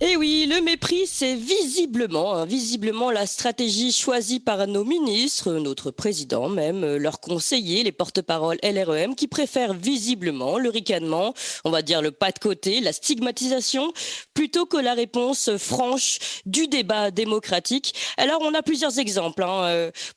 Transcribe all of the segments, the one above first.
Eh oui, le mépris, c'est visiblement la stratégie choisie par nos ministres, notre président même, leurs conseillers, les porte-paroles LREM, qui préfèrent visiblement le ricanement, on va dire le pas de côté, la stigmatisation, plutôt que la réponse franche du débat démocratique. Alors, on a plusieurs exemples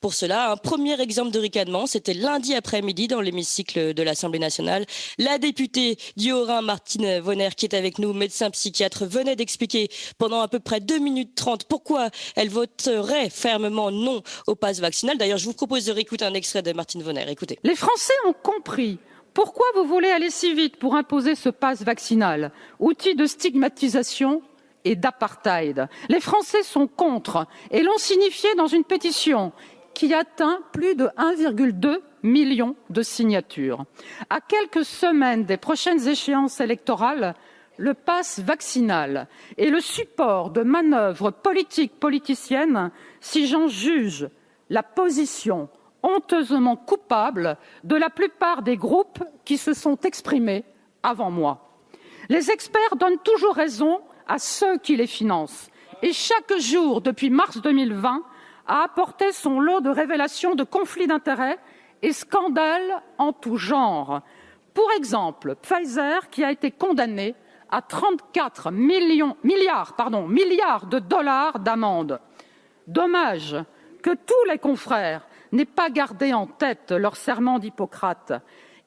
pour cela. Un premier exemple de ricanement, c'était lundi après-midi dans l'hémicycle de l'Assemblée nationale. La députée du Haut-Rhin, Martine Vonner, qui est avec nous, médecin psychiatre, venait d'expliquer pendant à peu près 2 minutes 30 pourquoi elle voterait fermement non au pass vaccinal. D'ailleurs, je vous propose de réécouter un extrait de Martine Vonner. Écoutez. Les Français ont compris pourquoi vous voulez aller si vite pour imposer ce pass vaccinal, outil de stigmatisation et d'apartheid. Les Français sont contre et l'ont signifié dans une pétition qui atteint plus de 1,2 million de signatures. À quelques semaines des prochaines échéances électorales, le pass vaccinal est le support de manœuvres politiciennes si j'en juge la position honteusement coupable de la plupart des groupes qui se sont exprimés avant moi. Les experts donnent toujours raison à ceux qui les financent et chaque jour depuis mars 2020 a apporté son lot de révélations de conflits d'intérêts et scandales en tout genre. Pour exemple, Pfizer qui a été condamné à 34 milliards de dollars d'amende. Dommage que tous les confrères n'aient pas gardé en tête leur serment d'Hippocrate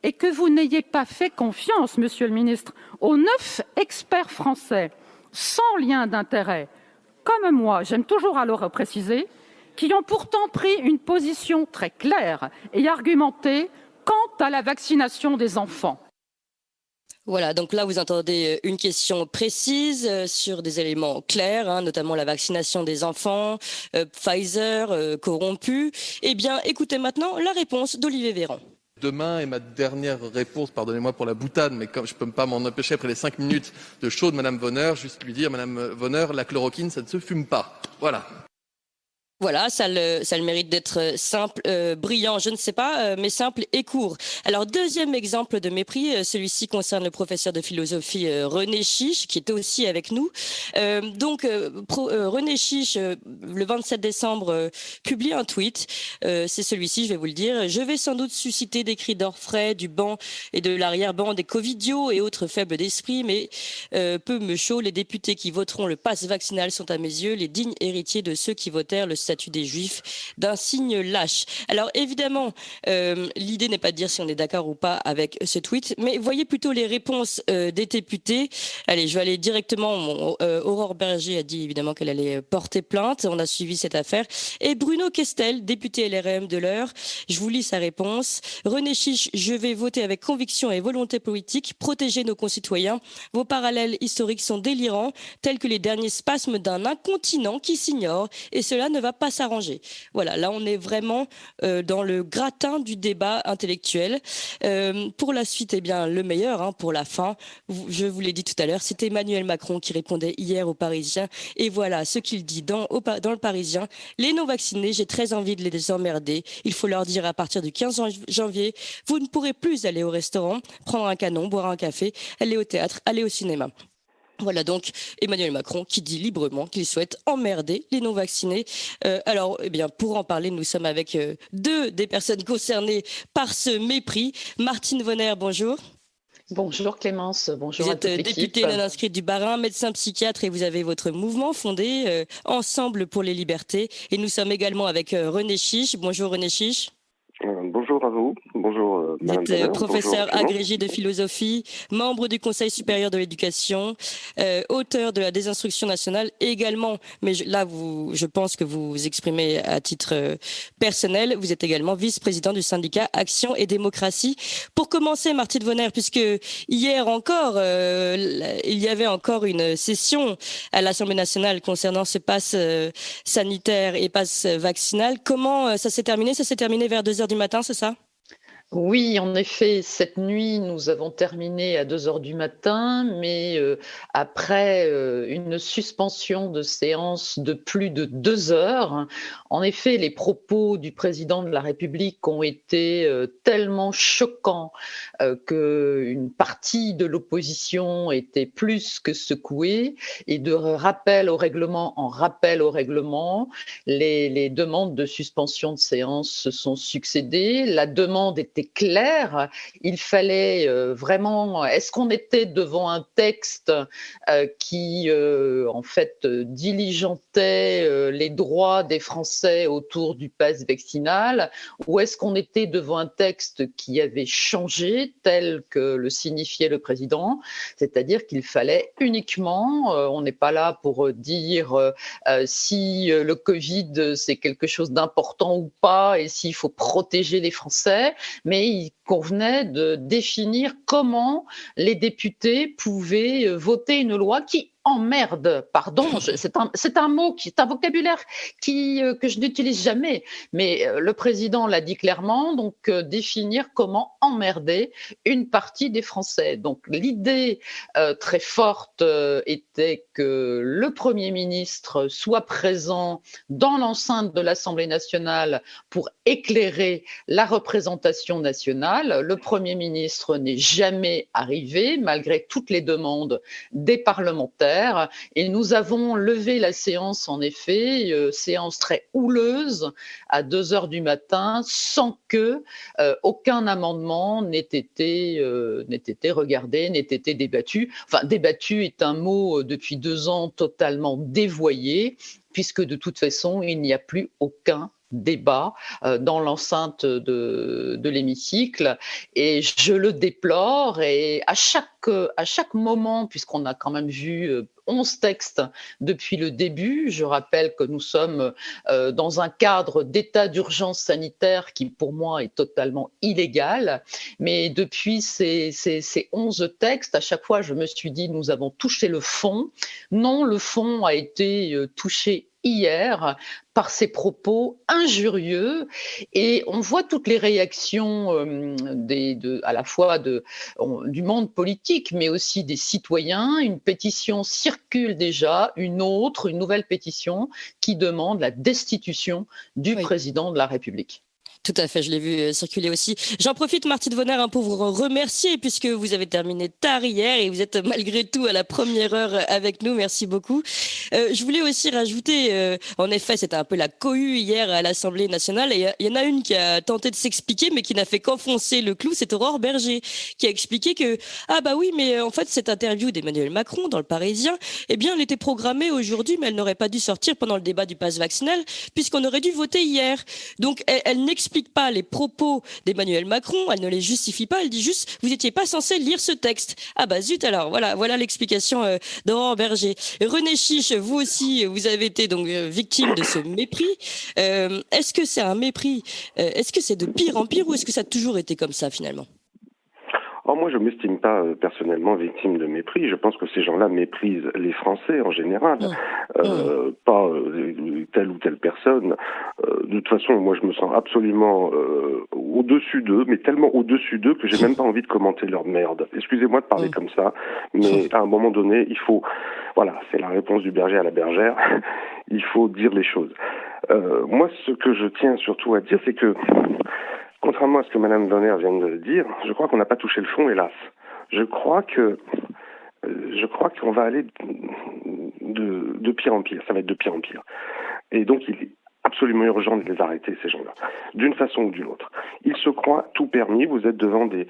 et que vous n'ayez pas fait confiance, Monsieur le ministre, aux 9 experts français sans lien d'intérêt, comme moi, j'aime toujours à le préciser, qui ont pourtant pris une position très claire et argumentée quant à la vaccination des enfants. Voilà, donc là vous entendez une question précise sur des éléments clairs, notamment la vaccination des enfants, Pfizer corrompu. Eh bien, écoutez maintenant la réponse d'Olivier Véran. Demain est ma dernière réponse, pardonnez-moi pour la boutade, mais comme je ne peux pas m'en empêcher après les 5 minutes de show de Madame Vonner, juste lui dire, Madame Vonner, la chloroquine, ça ne se fume pas. Voilà. Voilà, ça le mérite d'être simple, brillant, je ne sais pas, mais simple et court. Alors, deuxième exemple de mépris, celui-ci concerne le professeur de philosophie René Chiche, qui était aussi avec nous. René Chiche, le 27 décembre, publie un tweet. C'est celui-ci, je vais vous le dire. Je vais sans doute susciter des cris d'orfraie du banc et de l'arrière-banc des covidios et autres faibles d'esprit, mais peu me chaud, les députés qui voteront le pass vaccinal sont à mes yeux les dignes héritiers de ceux qui votèrent le statut des Juifs d'un signe lâche. Alors évidemment, l'idée n'est pas de dire si on est d'accord ou pas avec ce tweet, mais voyez plutôt les réponses des députés. Allez, je vais aller directement. Aurore Berger a dit évidemment qu'elle allait porter plainte. On a suivi cette affaire. Et Bruno Questel, député LREM de l'Eure, je vous lis sa réponse. René Chiche, je vais voter avec conviction et volonté politique, protéger nos concitoyens. Vos parallèles historiques sont délirants, tels que les derniers spasmes d'un incontinent qui s'ignore, et cela ne va pas s'arranger. Voilà, là on est vraiment dans le gratin du débat intellectuel. Pour la suite, eh bien le meilleur pour la fin, je vous l'ai dit tout à l'heure, c'était Emmanuel Macron qui répondait hier aux Parisiens. Et voilà ce qu'il dit dans le Parisien. Les non-vaccinés, j'ai très envie de les emmerder. Il faut leur dire à partir du 15 janvier, vous ne pourrez plus aller au restaurant, prendre un canon, boire un café, aller au théâtre, aller au cinéma. Voilà donc Emmanuel Macron qui dit librement qu'il souhaite emmerder les non-vaccinés. Alors, eh bien, pour en parler, nous sommes avec deux des personnes concernées par ce mépris. Martine Vonner, bonjour. Bonjour Clémence, bonjour à toute l'équipe. Vous êtes députée non inscrite du Bas-Rhin, médecin psychiatre et vous avez votre mouvement fondé Ensemble pour les libertés. Et nous sommes également avec René Chiche. Bonjour René Chiche. Bonjour à vous, bonjour Madame Vous êtes professeur agrégé de philosophie, membre du Conseil supérieur de l'éducation, auteur de la désinstruction nationale également, mais je pense que vous exprimez à titre personnel, vous êtes également vice-président du syndicat Action et Démocratie. Pour commencer, Martine Vonner, puisque hier encore, il y avait encore une session à l'Assemblée nationale concernant ce pass sanitaire et pass vaccinal, comment ça s'est terminé? Ça s'est terminé vers 2h du matin, c'est ça? Oui, en effet, cette nuit, nous avons terminé à 2 heures du matin, mais après, une suspension de séance de plus de 2 heures. En effet, les propos du président de la République ont été, tellement choquants, qu'une partie de l'opposition était plus que secouée et de rappel au règlement en rappel au règlement, les demandes de suspension de séance se sont succédées. La demande était claire. Il fallait vraiment. Est-ce qu'on était devant un texte qui, en fait, diligentait les droits des Français autour du pass vaccinal, ou est-ce qu'on était devant un texte qui avait changé, tel que le signifiait le président, c'est-à-dire qu'il fallait uniquement, on n'est pas là pour dire si le Covid c'est quelque chose d'important ou pas et s'il faut protéger les Français, mais il convenait de définir comment les députés pouvaient voter une loi qui emmerde, pardon, c'est un mot, c'est un vocabulaire que je n'utilise jamais, mais le président l'a dit clairement, donc définir comment emmerder une partie des Français. Donc l'idée très forte était que le Premier ministre soit présent dans l'enceinte de l'Assemblée nationale pour éclairer la représentation nationale. Le Premier ministre n'est jamais arrivé, malgré toutes les demandes des parlementaires, et nous avons levé la séance, en effet, séance très houleuse, à 2 heures du matin, sans que aucun amendement n'ait été regardé, n'ait été débattu. Enfin, débattu est un mot depuis 2 ans totalement dévoyé, puisque de toute façon, il n'y a plus aucun débat dans l'enceinte de l'hémicycle, et je le déplore. Et à chaque moment, puisqu'on a quand même vu 11 textes depuis le début, je rappelle que nous sommes dans un cadre d'état d'urgence sanitaire qui pour moi est totalement illégal, mais depuis ces 11 textes, à chaque fois je me suis dit nous avons touché le fond. Non, le fond a été touché hier par ces propos injurieux, et on voit toutes les réactions à la fois du monde politique mais aussi des citoyens. Une pétition circule déjà, une nouvelle pétition qui demande la destitution du Oui. président de la République. Tout à fait, je l'ai vu circuler aussi. J'en profite, Martine Vonner, pour vous remercier puisque vous avez terminé tard hier et vous êtes malgré tout à la première heure avec nous. Merci beaucoup. Je voulais aussi rajouter, en effet, c'était un peu la cohue hier à l'Assemblée nationale, et il y en a une qui a tenté de s'expliquer mais qui n'a fait qu'enfoncer le clou, c'est Aurore Berger qui a expliqué que ah bah oui, mais en fait cette interview d'Emmanuel Macron dans le Parisien, eh bien elle était programmée aujourd'hui mais elle n'aurait pas dû sortir pendant le débat du pass vaccinal puisqu'on aurait dû voter hier. Donc elle n'explique pas les propos d'Emmanuel Macron, elle ne les justifie pas, elle dit juste vous n'étiez pas censé lire ce texte. Ah bah zut alors, voilà l'explication d'Aurore Berger. René Chiche, vous aussi, vous avez été donc victime de ce mépris. Est-ce que c'est un mépris est-ce que c'est de pire en pire ou est-ce que ça a toujours été comme ça finalement? Or, moi, je ne m'estime pas personnellement victime de mépris. Je pense que ces gens-là méprisent les Français en général, pas telle ou telle personne. De toute façon, moi, je me sens absolument au-dessus d'eux, mais tellement au-dessus d'eux que j'ai même pas envie de commenter leur merde. Excusez-moi de parler comme ça, mais à un moment donné, il faut... Voilà, c'est la réponse du berger à la bergère. Il faut dire les choses. Moi, ce que je tiens surtout à dire, c'est que contrairement à ce que Madame Vonner vient de dire, je crois qu'on n'a pas touché le fond, hélas. Je crois qu'on va aller de pire en pire. Ça va être de pire en pire. Et donc, il est absolument urgent de les arrêter, ces gens-là, d'une façon ou d'une autre. Ils se croient tout permis. Vous êtes devant des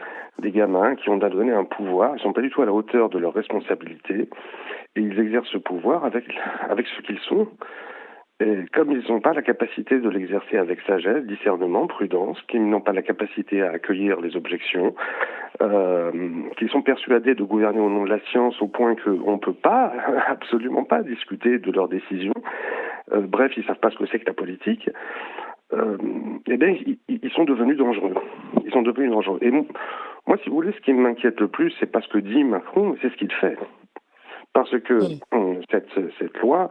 gamins qui ont donné un pouvoir. Ils sont pas du tout à la hauteur de leurs responsabilités. Et ils exercent ce pouvoir avec ce qu'ils sont. Et comme ils n'ont pas la capacité de l'exercer avec sagesse, discernement, prudence, qu'ils n'ont pas la capacité à accueillir les objections, qu'ils sont persuadés de gouverner au nom de la science au point qu'on ne peut pas, absolument pas, discuter de leurs décisions, bref, ils savent pas ce que c'est que la politique, eh bien, ils sont devenus dangereux. Ils sont devenus dangereux. Et moi, si vous voulez, ce qui m'inquiète le plus, c'est pas ce que dit Macron, c'est ce qu'il fait. Parce que cette loi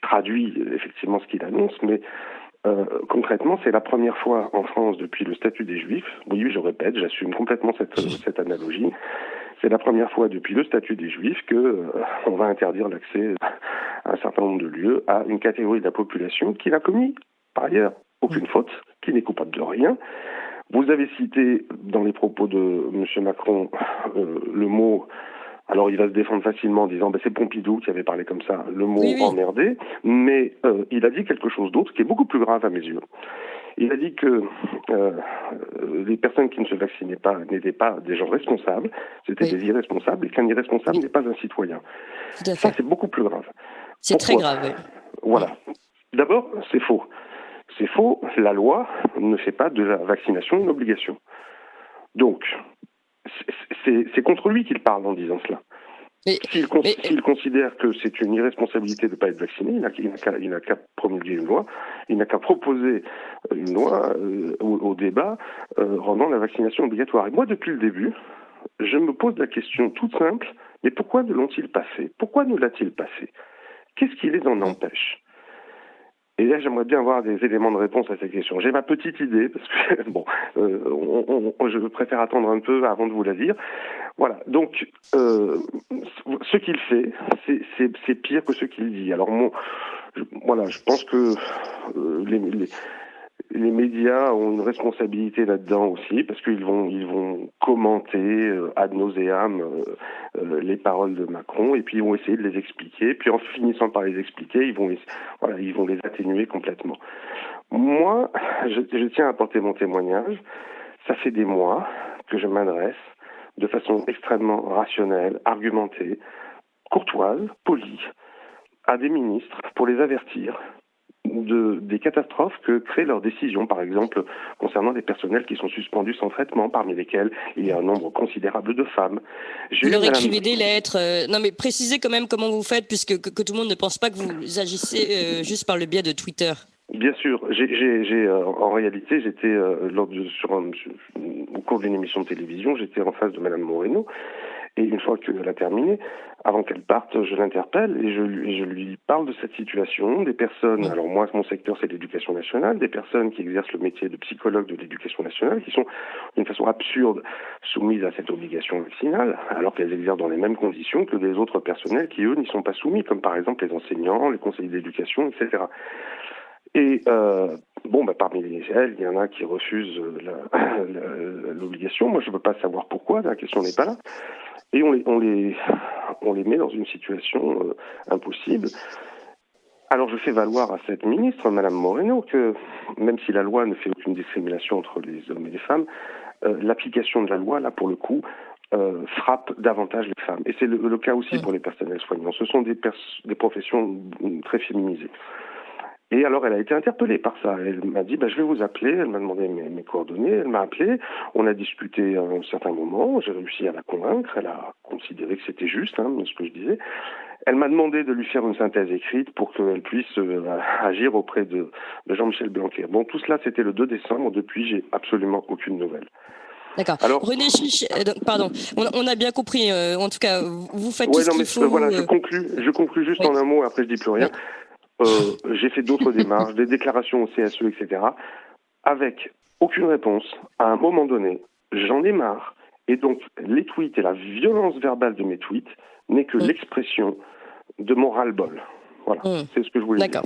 traduit effectivement ce qu'il annonce, mais Concrètement, c'est la première fois en France depuis le statut des Juifs, oui, je répète, j'assume complètement cette analogie, c'est la première fois depuis le statut des Juifs que on va interdire l'accès à un certain nombre de lieux à une catégorie de la population qui n'a commis, par ailleurs, aucune faute, qui n'est coupable de rien. Vous avez cité dans les propos de M. Macron le mot... Alors il va se défendre facilement en disant c'est Pompidou qui avait parlé comme ça, le mot emmerdé, mais il a dit quelque chose d'autre qui est beaucoup plus grave à mes yeux. Il a dit que les personnes qui ne se vaccinaient pas n'étaient pas des gens responsables, c'était des irresponsables, et qu'un irresponsable n'est pas un citoyen. Ça, c'est beaucoup plus grave. C'est très grave, oui. Voilà. D'abord, c'est faux. C'est faux, la loi ne fait pas de la vaccination une obligation. Donc, c'est contre lui qu'il parle en disant cela. S'il considère que c'est une irresponsabilité de ne pas être vacciné, il n'a qu'à promulguer une loi, il n'a qu'à proposer une loi au débat rendant la vaccination obligatoire. Et moi, depuis le début, je me pose la question toute simple, mais pourquoi ne l'ont-ils pas fait? Pourquoi ne l'a-t-il pas fait? Qu'est-ce qui les en empêche? Et là, j'aimerais bien avoir des éléments de réponse à ces questions. J'ai ma petite idée, parce que, je préfère attendre un peu avant de vous la dire. Voilà, donc, ce qu'il fait, c'est pire que ce qu'il dit. Alors, je pense que les médias ont une responsabilité là-dedans aussi, parce qu'ils vont commenter ad nauseam les paroles de Macron, et puis ils vont essayer de les expliquer, puis en finissant par les expliquer, ils vont les atténuer complètement. Moi, je tiens à apporter mon témoignage. Ça fait des mois que je m'adresse de façon extrêmement rationnelle, argumentée, courtoise, polie, à des ministres pour les avertir des catastrophes que créent leurs décisions, par exemple concernant des personnels qui sont suspendus sans traitement, parmi lesquels il y a un nombre considérable de femmes. Vous leur écrivez des lettres. Non, mais précisez quand même comment vous faites, puisque que tout le monde ne pense pas que vous agissez juste par le biais de Twitter. Bien sûr, en réalité, j'étais au cours d'une émission de télévision, j'étais en face de Madame Moreno, et une fois qu'elle a terminé, avant qu'elle parte, je l'interpelle et je lui parle de cette situation, des personnes, alors moi, mon secteur, c'est l'éducation nationale, des personnes qui exercent le métier de psychologue de l'éducation nationale, qui sont d'une façon absurde soumises à cette obligation vaccinale, alors qu'elles exercent dans les mêmes conditions que les autres personnels qui, eux, n'y sont pas soumis, comme par exemple les enseignants, les conseillers d'éducation, etc. Et parmi elles, il y en a qui refusent l'obligation. Moi, je ne veux pas savoir pourquoi, la question n'est pas là. Et on les met dans une situation impossible. Alors, je fais valoir à cette ministre, Madame Moreno, que même si la loi ne fait aucune discrimination entre les hommes et les femmes, l'application de la loi, là, pour le coup, frappe davantage les femmes. Et c'est le cas aussi pour les personnels soignants. Ce sont des professions très féminisées. Et alors, elle a été interpellée par ça. Elle m'a dit, je vais vous appeler. Elle m'a demandé mes coordonnées. Elle m'a appelé. On a discuté à un certain moment. J'ai réussi à la convaincre. Elle a considéré que c'était juste, ce que je disais. Elle m'a demandé de lui faire une synthèse écrite pour qu'elle puisse agir auprès de Jean-Michel Blanquer. Bon, tout cela, c'était le 2 décembre. Depuis, j'ai absolument aucune nouvelle. D'accord. Alors, René Chiche, pardon, on a bien compris. En tout cas, vous faites tout ce qu'il faut. Voilà, je conclus juste en un mot. Après, je dis plus rien. J'ai fait d'autres démarches, des déclarations au CSE, etc., avec aucune réponse. À un moment donné, j'en ai marre. Et donc, les tweets et la violence verbale de mes tweets n'est que l'expression de mon ras-le-bol. Voilà, c'est ce que je voulais dire.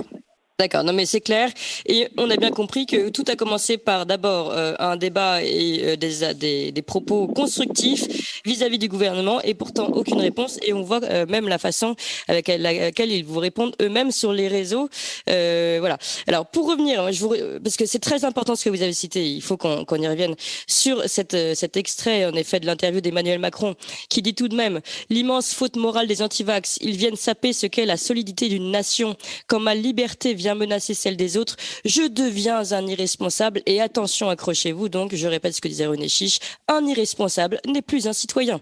D'accord, non mais c'est clair. Et on a bien compris que tout a commencé par d'abord un débat et des propos constructifs vis-à-vis du gouvernement et pourtant aucune réponse. Et on voit même la façon avec laquelle ils vous répondent eux-mêmes sur les réseaux. Voilà. Alors pour revenir, parce que c'est très important ce que vous avez cité, il faut qu'on y revienne sur cet extrait en effet de l'interview d'Emmanuel Macron qui dit tout de même l'immense faute morale des antivax. Ils viennent saper ce qu'est la solidité d'une nation. Quand ma liberté vient menacer celle des autres, je deviens un irresponsable. Et attention, accrochez-vous donc, je répète ce que disait René Chiche, un irresponsable n'est plus un citoyen.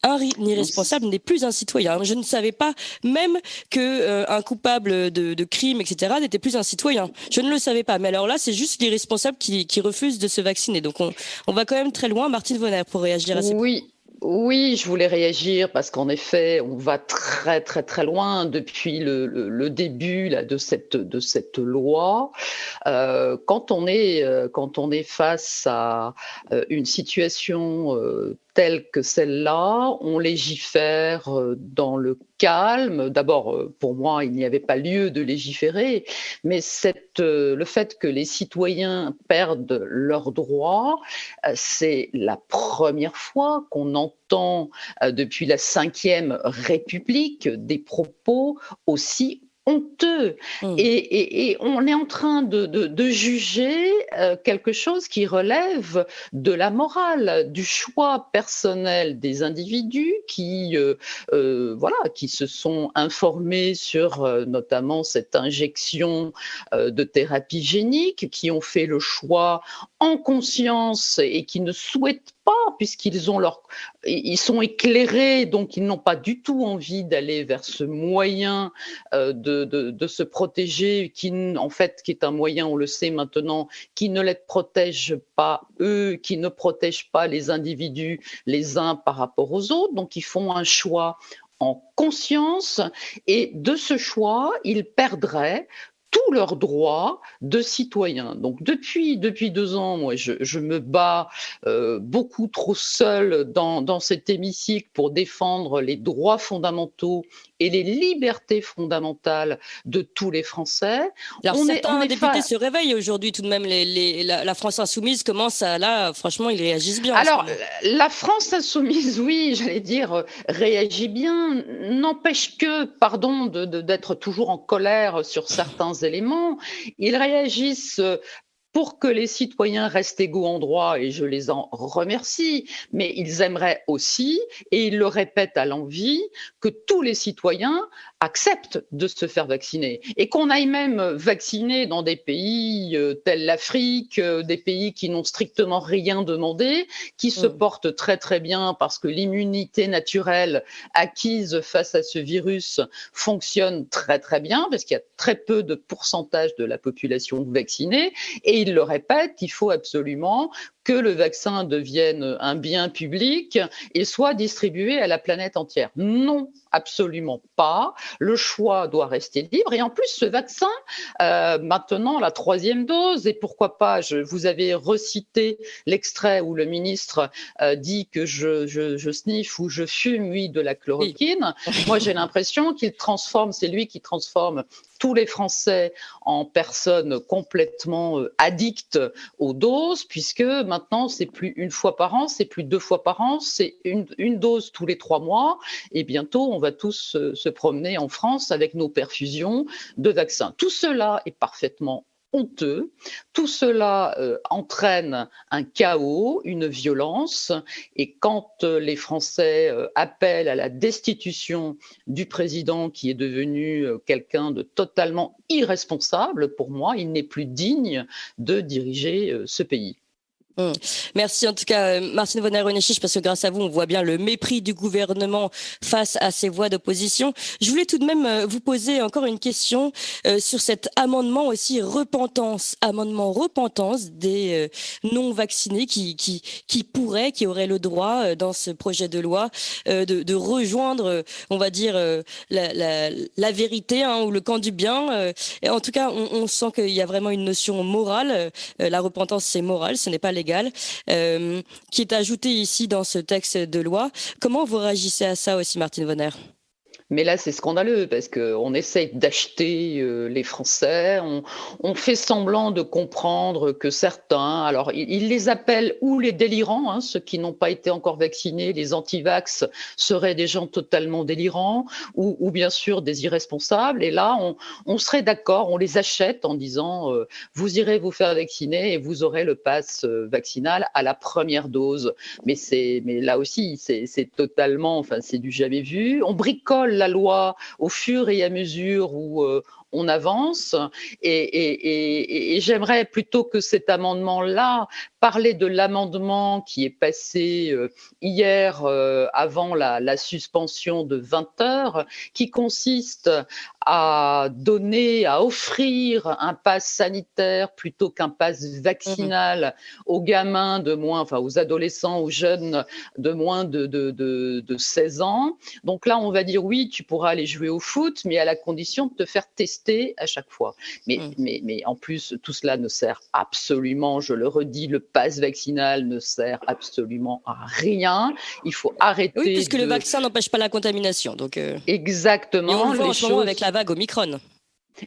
Un irresponsable n'est plus un citoyen. Je ne savais pas même que un coupable de crime, etc., n'était plus un citoyen. Je ne le savais pas. Mais alors là, c'est juste l'irresponsable qui refuse de se vacciner. Donc on va quand même très loin. Martine Vonner, pour réagir à ces... Oui. Oui, je voulais réagir parce qu'en effet, on va très très très loin depuis le début là, de cette loi. Quand on est face à une situation telle que celle-là, on légifère dans le calme. D'abord, pour moi, il n'y avait pas lieu de légiférer, mais le fait que les citoyens perdent leurs droits, c'est la première fois qu'on entend depuis la Ve République des propos aussi honteux. Mmh. Et on est en train de juger quelque chose qui relève de la morale, du choix personnel des individus voilà, qui se sont informés sur notamment cette injection de thérapie génique, qui ont fait le choix en conscience et qui ne souhaitent pas, ils sont éclairés, donc ils n'ont pas du tout envie d'aller vers ce moyen de se protéger, en fait, qui est un moyen, on le sait maintenant, qui ne les protège pas eux, qui ne protège pas les individus les uns par rapport aux autres. Donc ils font un choix en conscience et de ce choix, ils perdraient tous leurs droits de citoyens. Donc depuis 2 ans, moi, je me bats beaucoup trop seule dans cet hémicycle pour défendre les droits fondamentaux et les libertés fondamentales de tous les Français. Alors On certains est députés se réveillent aujourd'hui tout de même. La France insoumise commence à là, franchement, ils réagissent bien en ce Alors, moment. la France insoumise, oui, j'allais dire, réagit bien, n'empêche que, pardon d'être toujours en colère sur certains éléments, ils réagissent pour que les citoyens restent égaux en droit, et je les en remercie, mais ils aimeraient aussi, et ils le répètent à l'envi, que tous les citoyens acceptent de se faire vacciner et qu'on aille même vacciner dans des pays tels l'Afrique, des pays qui n'ont strictement rien demandé, qui se Mmh. portent très très bien parce que l'immunité naturelle acquise face à ce virus fonctionne très très bien parce qu'il y a très peu de pourcentage de la population vaccinée. Et il le répète, il faut absolument que le vaccin devienne un bien public et soit distribué à la planète entière. Non, absolument pas. Le choix doit rester libre. Et en plus, ce vaccin, maintenant, la 3e dose, et pourquoi pas, vous avez recité l'extrait où le ministre dit que je sniffe ou je fume, oui, de la Oui. chloroquine. Moi, j'ai l'impression c'est lui qui transforme tous les Français en personnes complètement addictes aux doses, puisque maintenant, c'est plus une fois par an, c'est plus 2 fois par an, c'est une dose tous les 3 mois. Et bientôt, on va tous se promener en France avec nos perfusions de vaccins. Tout cela est parfaitement honteux. Tout cela entraîne un chaos, une violence. Et quand les Français appellent à la destitution du président qui est devenu quelqu'un de totalement irresponsable, pour moi, il n'est plus digne de diriger ce pays. Mmh. Merci en tout cas, Martine von Renneschich, parce que grâce à vous, on voit bien le mépris du gouvernement face à ces voix d'opposition. Je voulais tout de même vous poser encore une question sur cet amendement aussi amendement repentance des non-vaccinés qui auraient le droit dans ce projet de loi de rejoindre, on va dire, la vérité ou le camp du bien. Et en tout cas, on sent qu'il y a vraiment une notion morale. La repentance, c'est moral, ce n'est pas légal, qui est ajouté ici dans ce texte de loi. Comment vous réagissez à ça aussi, Martine Vonner? Mais là, c'est scandaleux parce qu'on essaye d'acheter les Français, on fait semblant de comprendre que certains, alors ils les appellent ou les délirants, ceux qui n'ont pas été encore vaccinés, les anti-vax seraient des gens totalement délirants, ou bien sûr des irresponsables. Et là, on serait d'accord, on les achète en disant vous irez vous faire vacciner et vous aurez le pass vaccinal à la première dose. Mais là aussi, c'est totalement, enfin c'est du jamais vu. On bricole la loi au fur et à mesure où on avance. Et j'aimerais, plutôt que cet amendement-là, parler de l'amendement qui est passé hier avant la suspension de 20 heures, qui consiste à offrir un pass sanitaire plutôt qu'un pass vaccinal aux gamins aux adolescents, aux jeunes de moins de 16 ans. Donc là, on va dire oui, tu pourras aller jouer au foot, mais à la condition de te faire tester à chaque fois. Mais en plus, tout cela ne sert absolument, je le redis, le pass vaccinal ne sert absolument à rien. Il faut arrêter. Oui, puisque le vaccin n'empêche pas la contamination. Donc, exactement. Et on le voit en ce moment avec la vague Omicron.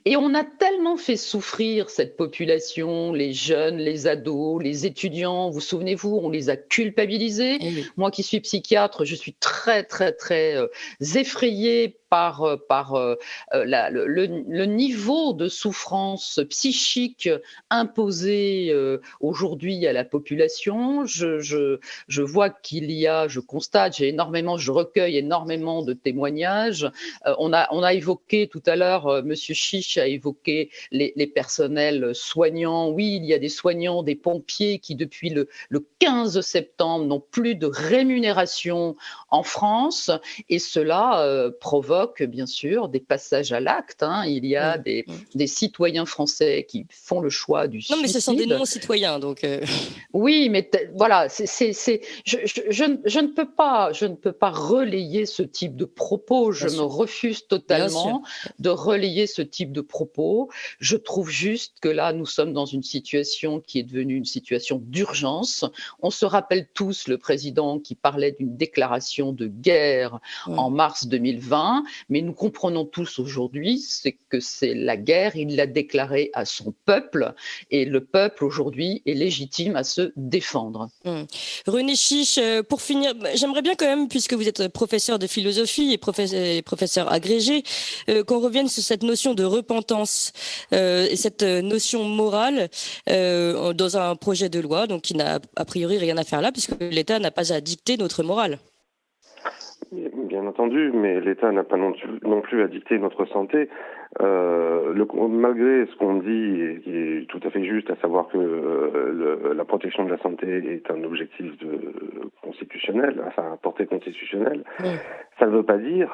Et on a tellement fait souffrir cette population, les jeunes, les ados, les étudiants. Vous souvenez-vous, on les a culpabilisés. Oui. Moi qui suis psychiatre, je suis très, très, très effrayée par le niveau de souffrance psychique imposé aujourd'hui à la population. Je vois je constate, je recueille énormément de témoignages. On a évoqué tout à l'heure, Monsieur Chiche a évoqué les personnels soignants. Oui, il y a des soignants, des pompiers qui depuis le 15 septembre n'ont plus de rémunération en France, et cela provoque bien sûr des passages à l'acte. Il y a des citoyens français qui font le choix du suicide. Non, mais ce sont des non-citoyens, donc. Oui, mais voilà, je ne peux pas relayer ce type de propos. Je me refuse totalement de relayer ce type de propos. Je trouve juste que là, nous sommes dans une situation qui est devenue une situation d'urgence. On se rappelle tous le président qui parlait d'une déclaration de guerre en mars 2020. Mais nous comprenons tous aujourd'hui, c'est que c'est la guerre, il l'a déclarée à son peuple, et le peuple aujourd'hui est légitime à se défendre. René Chiche, pour finir, j'aimerais bien quand même, puisque vous êtes professeur de philosophie et professeur agrégé, qu'on revienne sur cette notion de repentance et cette notion morale dans un projet de loi, donc qui n'a a priori rien à faire là, puisque l'État n'a pas à dicter notre morale. Bien entendu, mais l'État n'a pas non plus à dicter notre santé. Malgré ce qu'on dit, et qui est tout à fait juste, à savoir que la protection de la santé est un objectif constitutionnel, enfin à portée constitutionnelle, ça ne veut pas dire,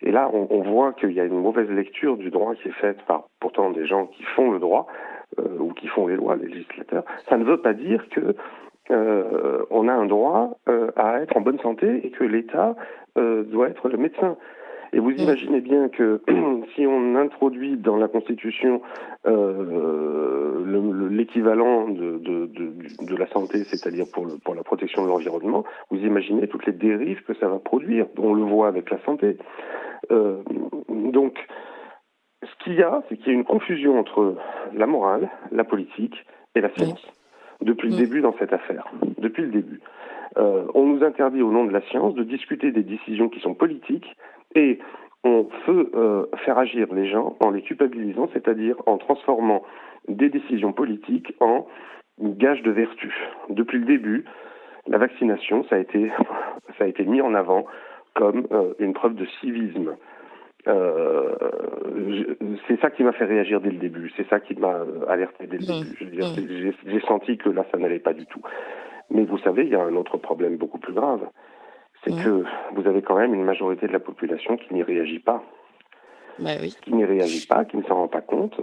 et là on voit qu'il y a une mauvaise lecture du droit qui est faite par pourtant des gens qui font le droit, ou qui font les lois, les législateurs. Ça ne veut pas dire que on a un droit à être en bonne santé et que l'État doit être le médecin. Et vous imaginez bien que si on introduit dans la Constitution l'équivalent de la santé, c'est-à-dire pour la protection de l'environnement, vous imaginez toutes les dérives que ça va produire. On le voit avec la santé. Donc, ce qu'il y a, c'est qu'il y a une confusion entre la morale, la politique et la science. Depuis le début dans cette affaire. Depuis le début. On nous interdit au nom de la science de discuter des décisions qui sont politiques, et on veut faire agir les gens en les culpabilisant, c'est-à-dire en transformant des décisions politiques en gage de vertu. Depuis le début, la vaccination, ça a été mis en avant comme une preuve de civisme. C'est ça qui m'a fait réagir dès le début, c'est ça qui m'a alerté dès le début. Je veux dire, j'ai senti que là, ça n'allait pas du tout. Mais vous savez, il y a un autre problème beaucoup plus grave, c'est que vous avez quand même une majorité de la population qui n'y réagit pas. Qui n'y réagit pas, qui ne s'en rend pas compte,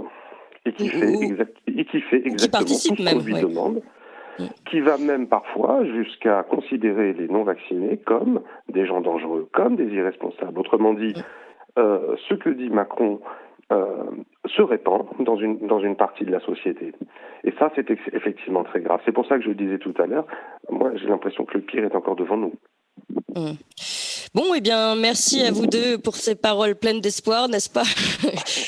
et qui fait exactement tout ce qu'on lui demande, qui va même parfois jusqu'à considérer les non-vaccinés comme des gens dangereux, comme des irresponsables. Autrement dit, ce que dit Macron se répand dans une partie de la société. Et ça, c'est effectivement très grave. C'est pour ça que je disais tout à l'heure, moi j'ai l'impression que le pire est encore devant nous. Bon, eh bien, merci à vous deux pour ces paroles pleines d'espoir, n'est-ce pas?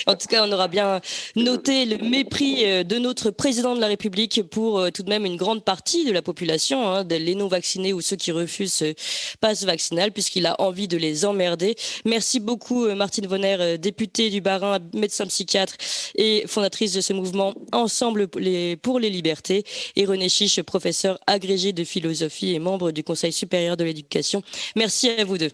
En tout cas, on aura bien noté le mépris de notre président de la République pour tout de même une grande partie de la population, les non-vaccinés ou ceux qui refusent ce pass vaccinal, puisqu'il a envie de les emmerder. Merci beaucoup, Martine Vonner, députée du Bas-Rhin, médecin psychiatre et fondatrice de ce mouvement Ensemble pour les libertés, et René Chiche, professeur agrégé de philosophie et membre du Conseil supérieur de l'éducation. Merci à vous deux.